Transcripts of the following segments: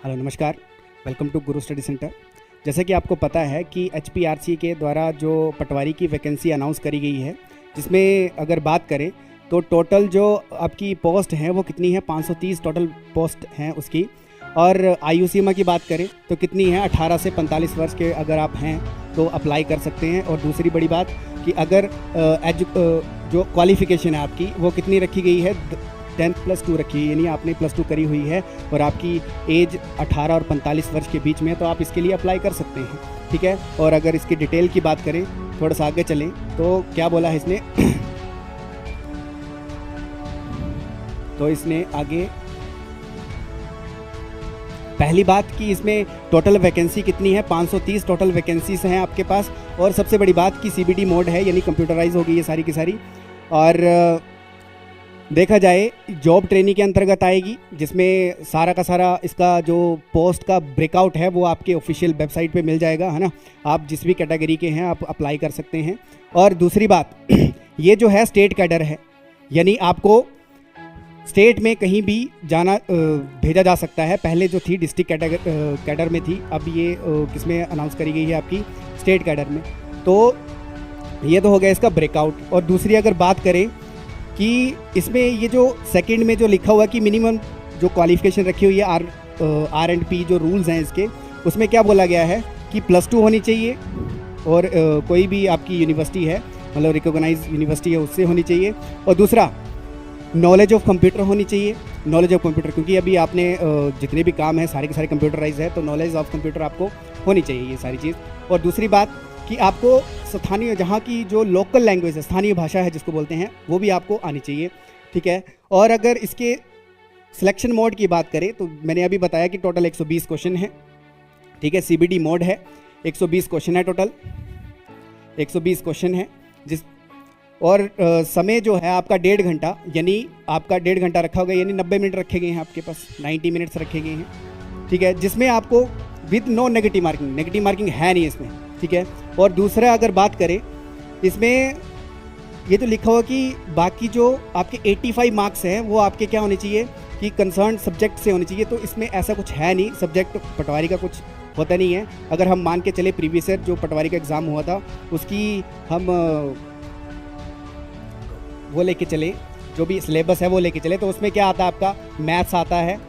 Hello नमस्कार, welcome to Guru study centre. जैसा कि आपको पता है कि एचपीआरसी के द्वारा जो पटवारी की वैकेंसी अनाउंस करी गई है, जिसमें अगर बात करें तो टोटल जो आपकी पोस्ट हैं वो कितनी है, 530 टोटल पोस्ट हैं उसकी। और आयु सीमा की बात करें तो कितनी है, 18 से 45 वर्ष के अगर आप हैं तो अप्लाई कर सकते हैं। और दूसरी बड़ी बात कि अगर जो क्वालिफ़िकेशन है आपकी वो कितनी रखी गई है, 10+2 रखी है, यानी आपने +2 करी हुई है और आपकी एज 18 और 45 वर्ष के बीच में है, तो आप इसके लिए अप्लाई कर सकते हैं। ठीक है। और अगर इसकी डिटेल की बात करें, थोड़ा सा आगे चलें तो क्या बोला है इसने तो इसने आगे पहली बात कि इसमें टोटल वैकेंसी कितनी है, 530 टोटल वैकेंसीज हैं आपके पास। और सबसे बड़ी बात कि सीबीडी मोड है, यानी कंप्यूटराइज होगी ये सारी की सारी। और देखा जाए जॉब ट्रेनिंग के अंतर्गत आएगी, जिसमें सारा का सारा इसका जो पोस्ट का ब्रेकआउट है वो आपके ऑफिशियल वेबसाइट पे मिल जाएगा, है ना। आप जिस भी कैटेगरी के हैं आप अप्लाई कर सकते हैं। और दूसरी बात ये जो है स्टेट कैडर है, यानी आपको स्टेट में कहीं भी जाना भेजा जा सकता है। पहले जो थी डिस्ट्रिक्ट कैडर में थी, अब ये किसमें अनाउंस करी गई है, आपकी स्टेट कैडर में। तो ये तो हो गया इसका ब्रेकआउट। और दूसरी अगर बात करें कि इसमें ये जो सेकंड में जो लिखा हुआ कि मिनिमम जो क्वालिफिकेशन रखी हुई है R&P जो रूल्स हैं इसके, उसमें क्या बोला गया है कि +2 होनी चाहिए और कोई भी आपकी यूनिवर्सिटी है, मतलब रिकॉग्नाइज यूनिवर्सिटी है, उससे होनी चाहिए। और दूसरा नॉलेज ऑफ कंप्यूटर होनी चाहिए, नॉलेज ऑफ कंप्यूटर, क्योंकि अभी आपने जितने भी काम हैं सारे के सारे कंप्यूटराइज है, तो नॉलेज ऑफ कंप्यूटर आपको होनी चाहिए ये सारी चीज़। और दूसरी बात कि आपको स्थानीय जहाँ की जो लोकल लैंग्वेज है, स्थानीय भाषा है जिसको बोलते हैं, वो भी आपको आनी चाहिए। ठीक है। और अगर इसके सिलेक्शन मोड की बात करें तो मैंने अभी बताया कि टोटल 120 क्वेश्चन है। ठीक है, सीबीडी मोड है, 120 क्वेश्चन है, टोटल 120 क्वेश्चन है और समय जो है आपका 1.5 घंटा, यानी आपका 1.5 घंटा रखा होगा, यानी 90 मिनट रखे गए हैं आपके पास, 90 मिनट्स रखे गए हैं। ठीक है, जिसमें आपको विद नो नेगेटिव मार्किंग है नहीं इसमें। ठीक है। और दूसरा अगर बात करें, इसमें ये तो लिखा हुआ कि बाकी जो आपके 85 मार्क्स हैं वो आपके क्या होने चाहिए कि कंसर्न सब्जेक्ट से होने चाहिए। तो इसमें ऐसा कुछ है नहीं, सब्जेक्ट पटवारी का कुछ होता नहीं है। अगर हम मान के चले प्रीवियस ईयर जो पटवारी का एग्ज़ाम हुआ था उसकी हम वो लेके चले, जो भी सिलेबस है वो लेके चले, तो उसमें क्या आता है, आपका मैथ्स आता है।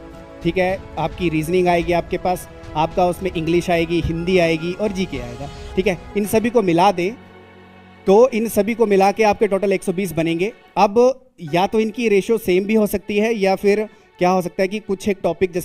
ठीक है, आपकी रीजनिंग आएगी आपके पास, आपका उसमें इंग्लिश आएगी, हिंदी आएगी और जीके आएगा। ठीक है, इन सभी को मिला दें तो इन सभी को मिला के आपके टोटल 120 बनेंगे। अब या तो इनकी रेशियो सेम भी हो सकती है या फिर क्या हो सकता है कि कुछ एक टॉपिक जैसे